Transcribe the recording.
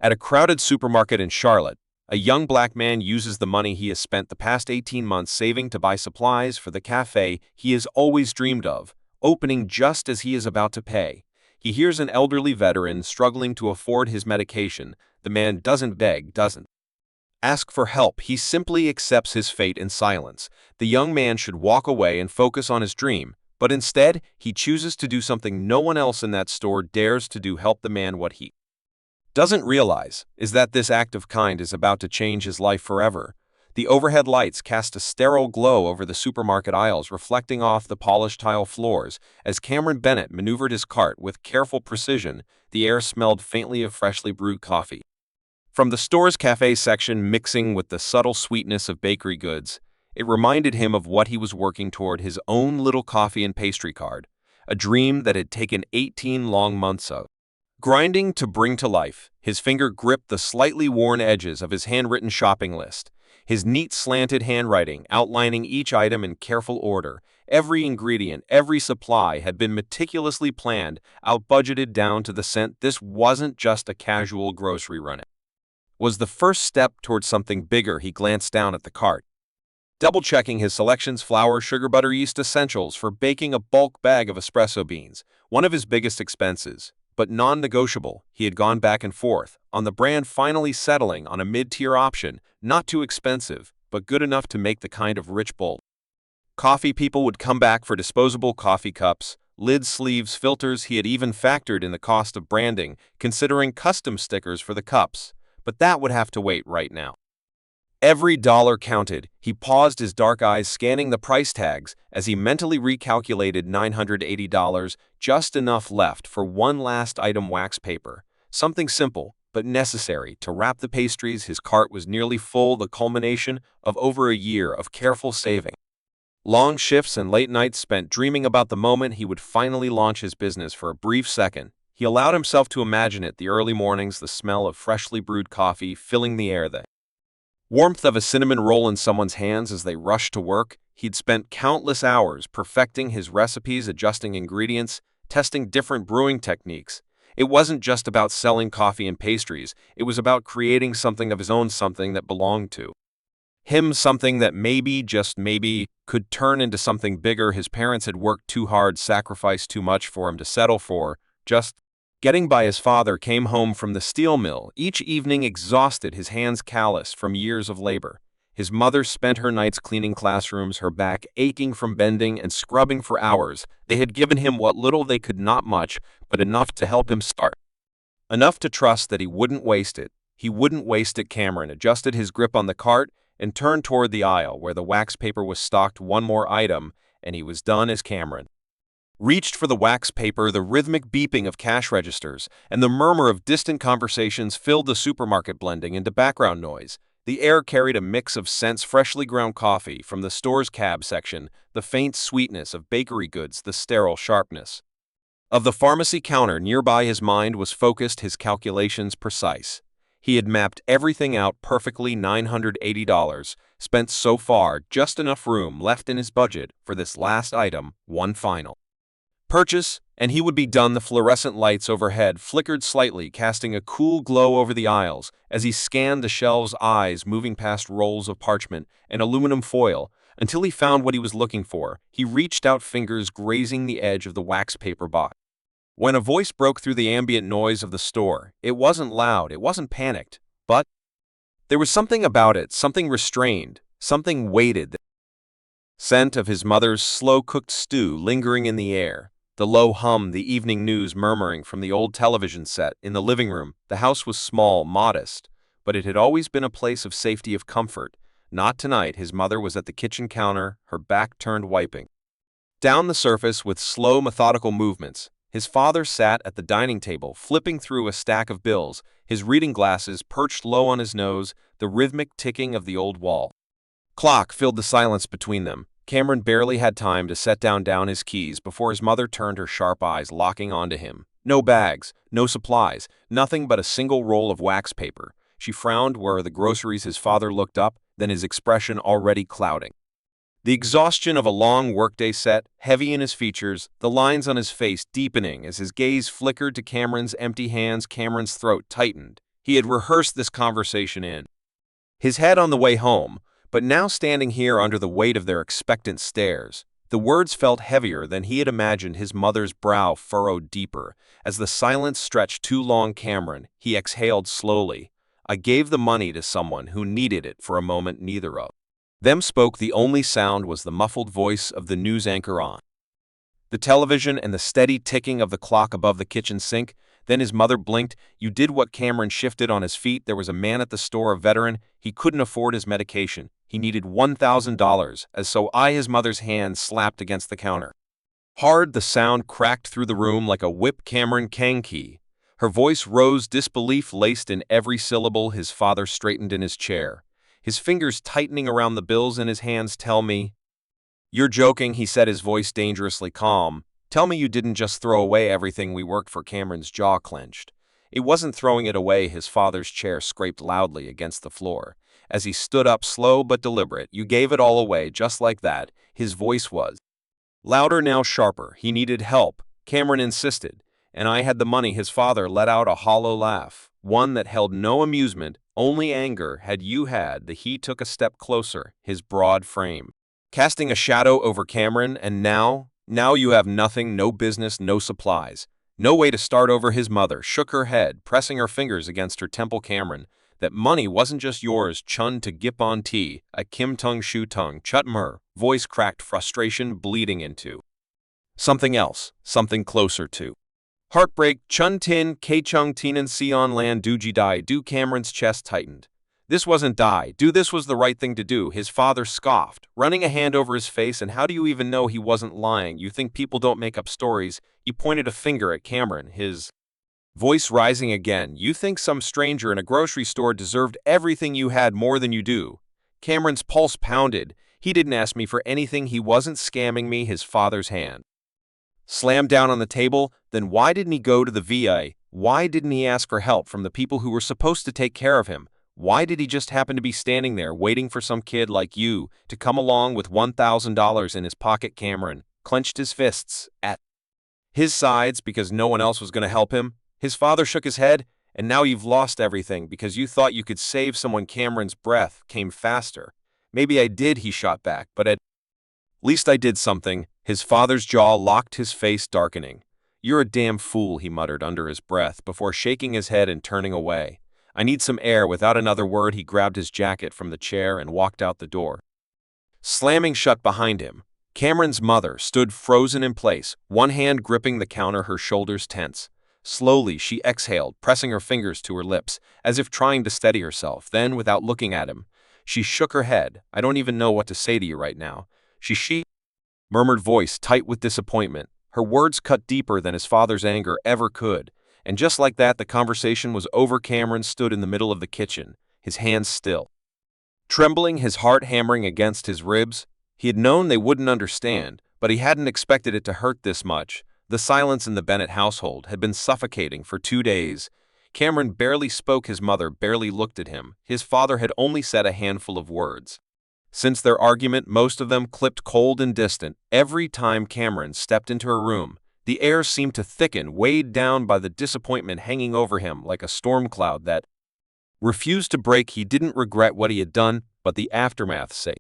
At a crowded supermarket in Charlotte, a young black man uses the money he has spent the past 18 months saving to buy supplies for the cafe he has always dreamed of, opening just as he is about to pay. He hears an elderly veteran struggling to afford his medication. The man doesn't beg, doesn't ask for help. He simply accepts his fate in silence. The young man should walk away and focus on his dream, but instead, he chooses to do something no one else in that store dares to do: help the man. What he doesn't realize is that this act of kind is about to change his life forever. The overhead lights cast a sterile glow over the supermarket aisles, reflecting off the polished tile floors. As Cameron Bennett maneuvered his cart with careful precision, the air smelled faintly of freshly brewed coffee. From the store's cafe section, mixing with the subtle sweetness of bakery goods, it reminded him of what he was working toward: his own little coffee and pastry cart, a dream that had taken 18 long months of grinding to bring to life. His finger gripped the slightly worn edges of his handwritten shopping list, his neat slanted handwriting outlining each item in careful order. Every ingredient, every supply had been meticulously planned, out-budgeted down to the cent. This wasn't just a casual grocery run. It was the first step towards something bigger. He glanced down at the cart, double-checking his selections: flour, sugar, butter, yeast, essentials for baking, a bulk bag of espresso beans, one of his biggest expenses, but non-negotiable. He had gone back and forth on the brand, finally settling on a mid-tier option, not too expensive, but good enough to make the kind of rich bowl coffee people would come back for. Disposable coffee cups, lids, sleeves, filters. He had even factored in the cost of branding, considering custom stickers for the cups, but that would have to wait right now. Every dollar counted. He paused, his dark eyes scanning the price tags as he mentally recalculated: $980, just enough left for one last item: wax paper. Something simple, but necessary, to wrap the pastries. His cart was nearly full, the culmination of over a year of careful saving. Long shifts and late nights spent dreaming about the moment he would finally launch his business. For a brief second, he allowed himself to imagine it: the early mornings, the smell of freshly brewed coffee filling the air, the warmth of a cinnamon roll in someone's hands as they rushed to work. He'd spent countless hours perfecting his recipes, adjusting ingredients, testing different brewing techniques. It wasn't just about selling coffee and pastries, it was about creating something of his own, something that belonged to him, something that maybe, just maybe, could turn into something bigger. His parents had worked too hard, sacrificed too much for him to settle for just getting by. His father came home from the steel mill each evening exhausted, his hands calloused from years of labor. His mother spent her nights cleaning classrooms, her back aching from bending and scrubbing for hours. They had given him what little they could, not much, but enough to help him start. Enough to trust that he wouldn't waste it. He wouldn't waste it. Cameron adjusted his grip on the cart and turned toward the aisle where the wax paper was stocked. One more item, and he was done. As Cameron reached for the wax paper, the rhythmic beeping of cash registers and the murmur of distant conversations filled the supermarket, blending into background noise. The air carried a mix of scents: freshly ground coffee from the store's cab section, the faint sweetness of bakery goods, the sterile sharpness of the pharmacy counter nearby. His mind was focused, his calculations precise. He had mapped everything out perfectly. $980 spent so far, just enough room left in his budget for this last item, one final purchase, and he would be done. The fluorescent lights overhead flickered slightly, casting a cool glow over the aisles as he scanned the shelves, eyes moving past rolls of parchment and aluminum foil until he found what he was looking for. He reached out, fingers grazing the edge of the wax paper box, when a voice broke through the ambient noise of the store. It wasn't loud, it wasn't panicked, but there was something about it, something restrained, something weighted. The scent of his mother's slow-cooked stew lingering in the air, the low hum, the evening news murmuring from the old television set in the living room. The house was small, modest, but it had always been a place of safety, of comfort. Not tonight. His mother was at the kitchen counter, her back turned, wiping down the surface with slow, methodical movements. His father sat at the dining table, flipping through a stack of bills, his reading glasses perched low on his nose. The rhythmic ticking of the old wall clock filled the silence between them. Cameron barely had time to set down his keys before his mother turned, her sharp eyes locking onto him. No bags, no supplies, nothing but a single roll of wax paper. She frowned. Where are the groceries? His father looked up, then his expression already clouding. The exhaustion of a long workday set heavy in his features, the lines on his face deepening as his gaze flickered to Cameron's empty hands. Cameron's throat tightened. He had rehearsed this conversation in his head on the way home, but now standing here under the weight of their expectant stares, the words felt heavier than he had imagined. His mother's brow furrowed deeper. As the silence stretched too long, Cameron, he exhaled slowly. I gave the money to someone who needed it. For a moment, neither of them spoke. The only sound was the muffled voice of the news anchor on the television and the steady ticking of the clock above the kitchen sink. Then his mother blinked. You did what? Cameron shifted on his feet. There was a man at the store, a veteran. He couldn't afford his medication. He needed $1,000, his mother's hand slapped against the counter. Hard, the sound cracked through the room like a whip. Cameron Kanki. Her voice rose, disbelief laced in every syllable. His father straightened in his chair, his fingers tightening around the bills in his hands. Tell me. You're joking, he said, his voice dangerously calm. Tell me you didn't just throw away everything we worked for. Cameron's jaw clenched. It wasn't throwing it away. His father's chair scraped loudly against the floor as he stood up, slow but deliberate. You gave it all away, just like that. His voice was louder, now sharper. He needed help, Cameron insisted, and I had the money. His father let out a hollow laugh, one that held no amusement, only anger. Had you had the He took a step closer, his broad frame casting a shadow over Cameron. And now you have nothing, no business, no supplies, no way to start over. His mother shook her head, pressing her fingers against her temple. Cameron, that money wasn't just yours. Chun to gip on tea, a Kim Tung Shu Tung Chut Mer, voice cracked, frustration bleeding into something else, something closer to heartbreak. Chun Tin, K Chung Tinan Sion Lan Duji Dai Du. Cameron's chest tightened. This wasn't die do, this was the right thing to do. His father scoffed, running a hand over his face. And how do you even know he wasn't lying? You think people don't make up stories? He pointed a finger at Cameron, his voice rising again. You think some stranger in a grocery store deserved everything you had more than you do? Cameron's pulse pounded. He didn't ask me for anything. He wasn't scamming me. His father's hand slammed down on the table. Then why didn't he go to the VA? Why didn't he ask for help from the people who were supposed to take care of him? Why did he just happen to be standing there waiting for some kid like you to come along with $1,000 in his pocket? Cameron clenched his fists at his sides because no one else was going to help him. His father shook his head. And now you've lost everything because you thought you could save someone. Cameron's breath came faster. Maybe I did, he shot back, but at least I did something. His father's jaw locked, his face darkening. You're a damn fool, he muttered under his breath before shaking his head and turning away. I need some air. Without another word, he grabbed his jacket from the chair and walked out the door, slamming shut behind him. Cameron's mother stood frozen in place, one hand gripping the counter, her shoulders tense. Slowly, she exhaled, pressing her fingers to her lips, as if trying to steady herself. Then, without looking at him, she shook her head. I don't even know what to say to you right now. She murmured, voice tight with disappointment. Her words cut deeper than his father's anger ever could. And just like that, the conversation was over. Cameron stood in the middle of the kitchen, his hands still trembling, his heart hammering against his ribs. He had known they wouldn't understand, but he hadn't expected it to hurt this much. The silence in the Bennett household had been suffocating for 2 days. Cameron barely spoke. His mother barely looked at him. His father had only said a handful of words. Since their argument, most of them clipped cold and distant. Every time Cameron stepped into her room, the air seemed to thicken, weighed down by the disappointment hanging over him like a storm cloud that refused to break. He didn't regret what he had done, but the aftermath saved